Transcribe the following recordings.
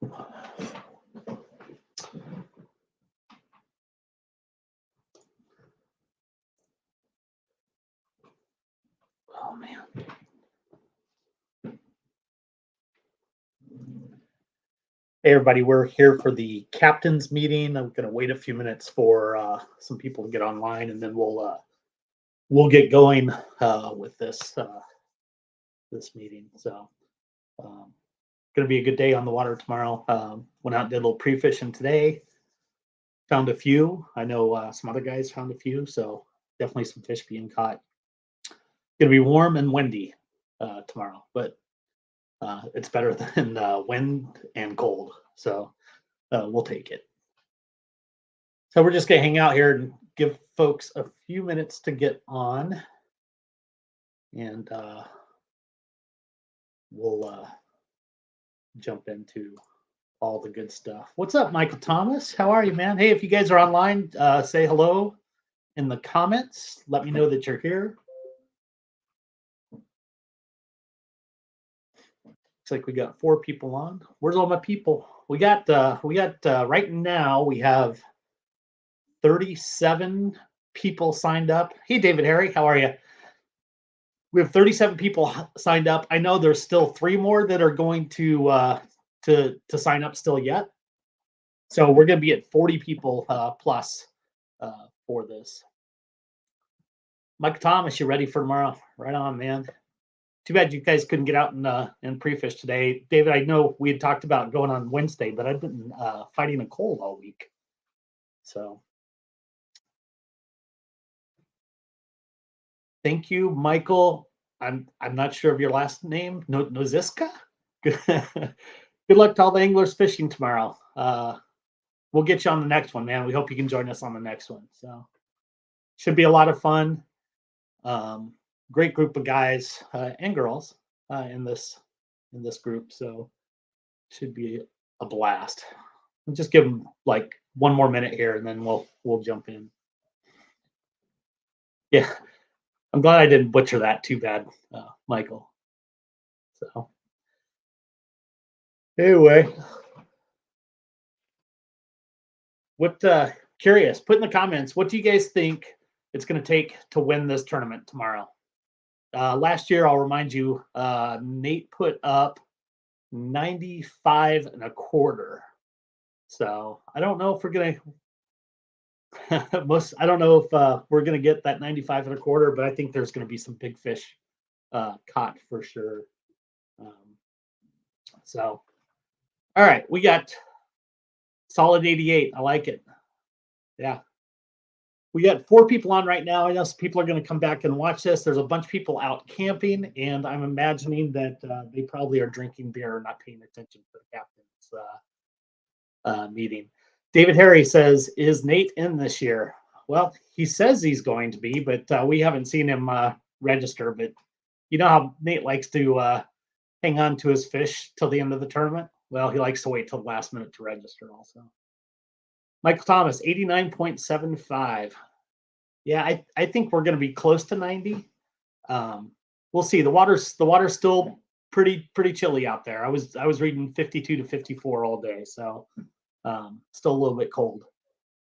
Oh man. Hey everybody, we're here for the captain's meeting. I'm going to wait a few minutes for some people to get online, and then we'll get going with this meeting. So, going to be a good day on the water tomorrow. Went out and did a little pre-fishing today. Found a few. I know some other guys found a few, so definitely some fish being caught. Going to be warm and windy tomorrow, but it's better than wind and cold, so we'll take it. So we're just going to hang out here and give folks a few minutes to get on, and we'll jump into all the good stuff. What's up, Michael Thomas? How are you, man? Hey, if you guys are online, say hello in the comments. Let me know that you're here. Looks like we got 4 people on. Where's all my people? We got right now we have 37 people signed up. Hey, David Harry, how are you? We have 37 people signed up. I know there's still 3 more that are going to sign up still yet. So we're going to be at 40 people plus for this. Mike Thomas, you ready for tomorrow? Right on, man. Too bad you guys couldn't get out and pre-fish today. David, I know we had talked about going on Wednesday, but I've been fighting a cold all week. So thank you, Michael. I'm not sure of your last name. Noziska? Good luck to all the anglers fishing tomorrow. We'll get you on the next one, man. We hope you can join us on the next one. So should be a lot of fun. Great group of guys and girls in this group, so should be a blast. We'll just give them like 1 more minute here, and then we'll jump in. Yeah, I'm glad I didn't butcher that too bad, Michael. So anyway, what curious? Put in the comments, what do you guys think it's going to take to win this tournament tomorrow? Last year, I'll remind you, Nate put up 95 1/4. So I don't know if we're gonna I don't know if we're gonna get that 95 1/4, but I think there's gonna be some big fish caught for sure. So all right, we got solid 88. I like it. Yeah. We got 4 people on right now. I know some people are going to come back and watch this. There's a bunch of people out camping, and I'm imagining that they probably are drinking beer or not paying attention to the captain's meeting. David Harry says, is Nate in this year? Well, he says he's going to be, but we haven't seen him register. But you know how Nate likes to hang on to his fish till the end of the tournament? Well, he likes to wait till the last minute to register also. Michael Thomas, 89.75. Yeah, I think we're going to be close to 90. We'll see. The water's still pretty chilly out there. I was reading 52 to 54 all day, so still a little bit cold.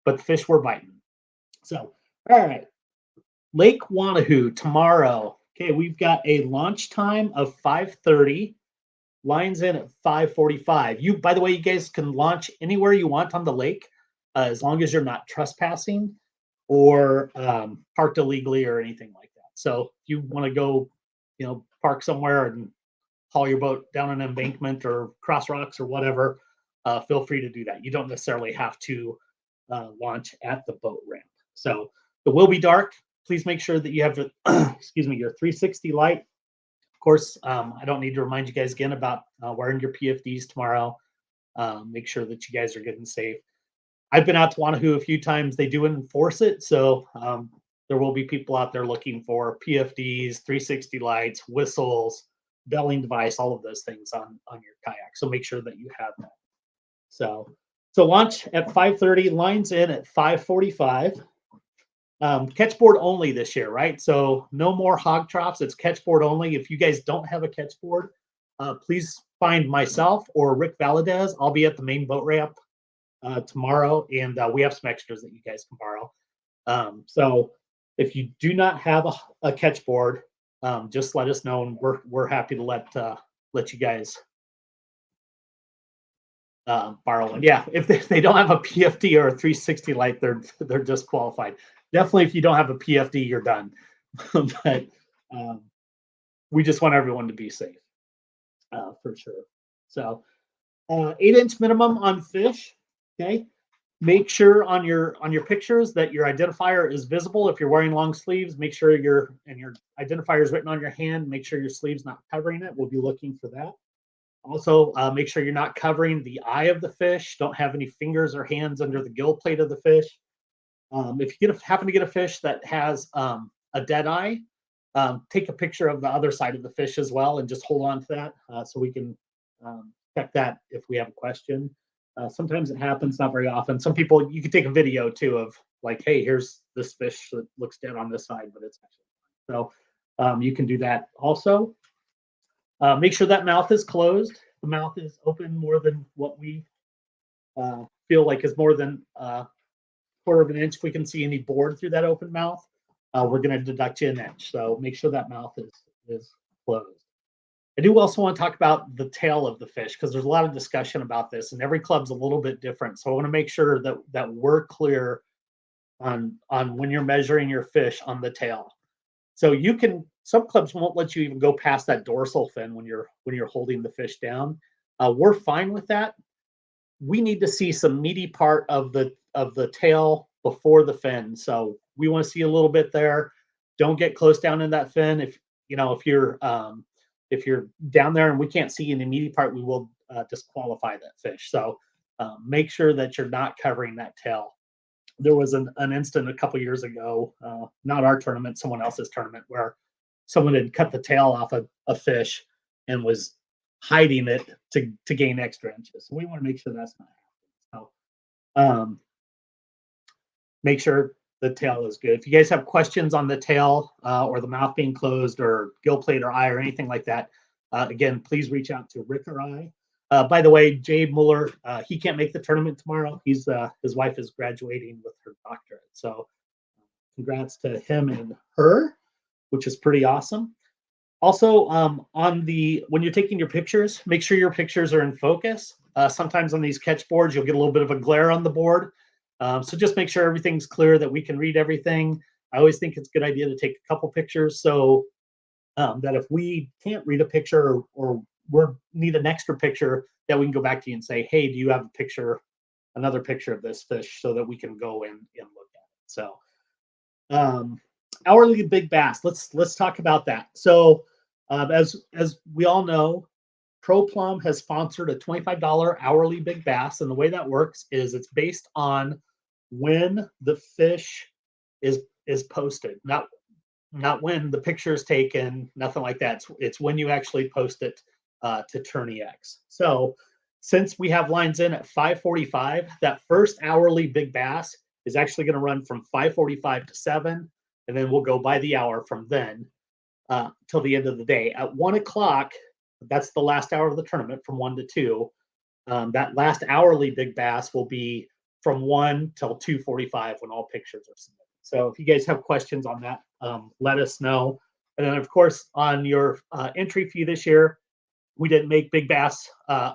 But the fish were biting. So, all right. Lake Wanahoo tomorrow. Okay, we've got a launch time of 5:30. Lines in at 5:45. You, by the way, you guys can launch anywhere you want on the lake, as long as you're not trespassing or parked illegally or anything like that. So if you want to go, park somewhere and haul your boat down an embankment or cross rocks or whatever, feel free to do that. You don't necessarily have to launch at the boat ramp. So it will be dark. Please make sure that you have, excuse me, your 360 light. Of course, I don't need to remind you guys again about wearing your PFDs tomorrow. Make sure that you guys are good and safe. I've been out to Wanahoo a few times. They do enforce it, so there will be people out there looking for PFDs, 360 lights, whistles, belling device, all of those things on your kayak. So make sure that you have that. So launch at 5:30, lines in at 5:45. Catchboard only this year, right? So no more hog troughs. It's catchboard only. If you guys don't have a catchboard, please find myself or Rick Valadez, I'll be at the main boat ramp tomorrow, and we have some extras that you guys can borrow. So if you do not have a catch board, just let us know, and we're happy to let you guys borrow one. Yeah, if they don't have a PFD or a 360 light, they're disqualified. Definitely, if you don't have a PFD, you're done. But we just want everyone to be safe, for sure. So 8-inch minimum on fish. Okay. Make sure on your pictures that your identifier is visible. If you're wearing long sleeves, make sure your identifier is written on your hand. Make sure your sleeve's not covering it. We'll be looking for that. Also, make sure you're not covering the eye of the fish. Don't have any fingers or hands under the gill plate of the fish. If you happen to get a fish that has a dead eye, take a picture of the other side of the fish as well, and just hold on to that so we can check that if we have a question. Sometimes it happens, not very often. Some people, you can take a video too of like, hey, here's this fish that looks dead on this side, but it's actually fine. So you can do that also. Make sure that mouth is closed. The mouth is open more than what we feel like is more than a quarter of an inch. If we can see any board through that open mouth, we're going to deduct you an inch. So make sure that mouth is closed. I do also want to talk about the tail of the fish, because there's a lot of discussion about this, and every club's a little bit different. So I want to make sure that we're clear on when you're measuring your fish on the tail. So some clubs won't let you even go past that dorsal fin when you're holding the fish down. We're fine with that. We need to see some meaty part of the tail before the fin. So we want to see a little bit there. Don't get close down in that fin. If you're down there and we can't see any meaty part, we will disqualify that fish. So make sure that you're not covering that tail. There was an instant a couple years ago, not our tournament, someone else's tournament, where someone had cut the tail off a fish and was hiding it to gain extra inches. So we want to make sure that's not happening. So make sure the tail is good. If you guys have questions on the tail or the mouth being closed or gill plate or eye or anything like that, again, please reach out to Rick or I. By the way, Jay Mueller, he can't make the tournament tomorrow. His wife is graduating with her doctorate. So congrats to him and her, which is pretty awesome. Also, when you're taking your pictures, make sure your pictures are in focus. Sometimes on these catch boards, you'll get a little bit of a glare on the board. So just make sure everything's clear, that we can read everything. I always think it's a good idea to take a couple pictures so that if we can't read a picture or we need an extra picture, that we can go back to you and say, hey, do you have another picture of this fish, so that we can go and look at it. So hourly big bass, let's talk about that. So as we all know, Pro Plum has sponsored a $25 hourly big bass, and the way that works is it's based on when the fish is posted, not when the picture is taken, nothing like that. It's when you actually post it to Tourney X. So since we have lines in at 5:45, that first hourly big bass is actually going to run from 5:45 to 7, and then we'll go by the hour from then till the end of the day. At 1 o'clock, that's the last hour of the tournament, from 1 to 2. That last hourly big bass will be from 1 till 2:45 when all pictures are submitted. So if you guys have questions on that, let us know. And then, of course, on your entry fee this year, we didn't make big bass,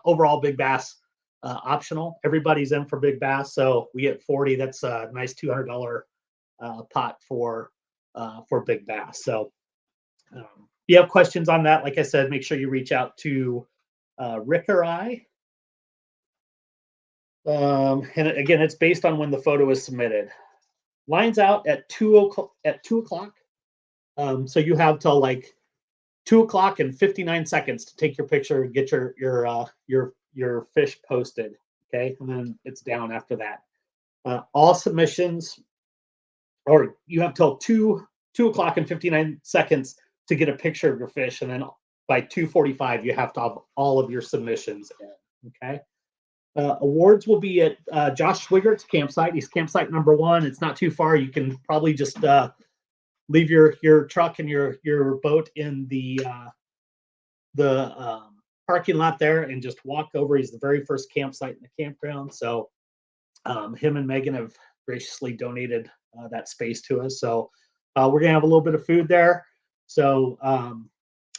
overall big bass optional. Everybody's in for big bass, so we get 40. That's a nice $200 pot for big bass. So if you have questions on that, like I said, make sure you reach out to Rick or I. And again, it's based on when the photo is submitted. Lines out at 2 o'clock. So you have till like 2 o'clock and 59 seconds to take your picture and get your fish posted. Okay, and then it's down after that. All submissions, or you have till 2 o'clock and 59 seconds to get a picture of your fish, and then by 2:45 you have to have all of your submissions in. Okay. Awards will be at Josh Swiggert's campsite. He's campsite number 1. It's not too far. You can probably just leave your truck and your boat in the parking lot there and just walk over. He's the very first campsite in the campground. So him and Megan have graciously donated that space to us. So we're gonna have a little bit of food there. So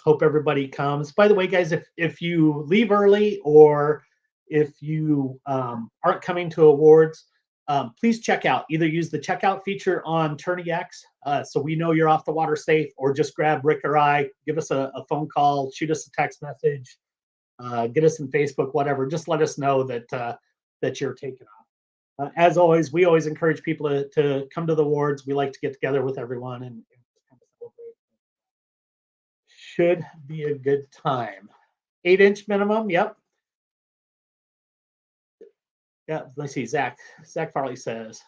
hope everybody comes. By the way, guys, if you leave early or if you aren't coming to awards, please check out. Either use the checkout feature on TourneyX, so we know you're off the water safe, or just grab Rick or I, give us a phone call, shoot us a text message, get us in Facebook, whatever. Just let us know that that you're taking off. As always, we always encourage people to come to the awards. We like to get together with everyone and kind of celebrate. Should be a good time. 8-inch minimum. Yep. Yeah. Let's see. Zach Farley says,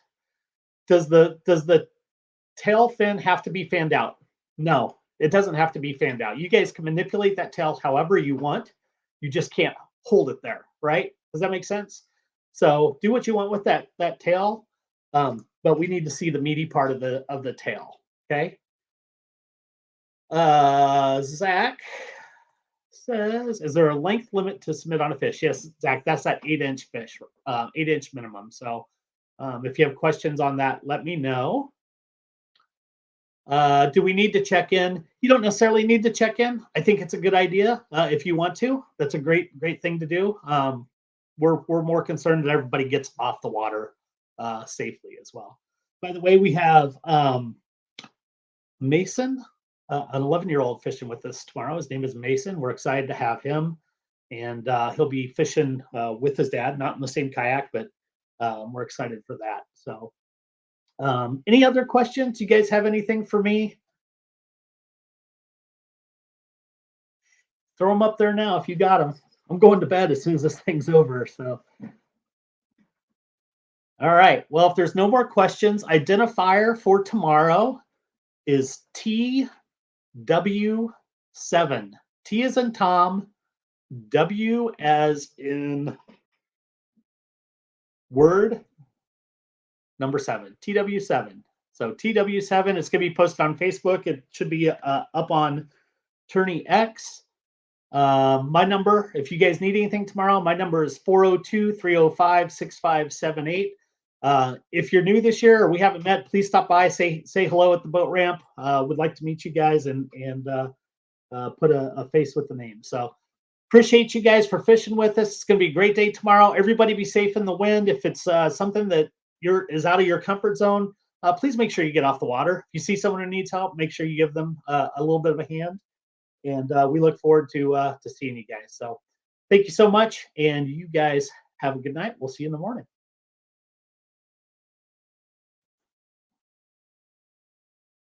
does the tail fin have to be fanned out? No, it doesn't have to be fanned out. You guys can manipulate that tail however you want. You just can't hold it there, right? Does that make sense? So do what you want with that tail, but we need to see the meaty part of the tail. Okay. Zach says, is there a length limit to submit on a fish? Yes, Zach, that's that 8-inch fish, 8-inch minimum. So if you have questions on that, let me know. Do we need to check in? You don't necessarily need to check in. I think it's a good idea if you want to. That's a great thing to do. We're more concerned that everybody gets off the water safely as well. By the way, we have Mason, an 11-year-old fishing with us tomorrow. His name is Mason. We're excited to have him, and he'll be fishing with his dad, not in the same kayak, but we're excited for that. So any other questions? You guys have anything for me? Throw them up there now if you got them. I'm going to bed as soon as this thing's over. So, all right. Well, if there's no more questions, identifier for tomorrow is TW7. T as in Tom, W as in word, number 7. TW7. So TW7 is going to be posted on Facebook. It should be up on TourneyX. My number, if you guys need anything tomorrow, my number is 402-305-6578. If you're new this year or we haven't met, please stop by, say hello at the boat ramp. Would like to meet you guys and put a face with the name. So appreciate you guys for fishing with us. It's going to be a great day tomorrow. Everybody be safe in the wind. If it's something that is out of your comfort zone, please make sure you get off the water. If you see someone who needs help, make sure you give them a little bit of a hand. And we look forward to seeing you guys. So thank you so much. And you guys have a good night. We'll see you in the morning.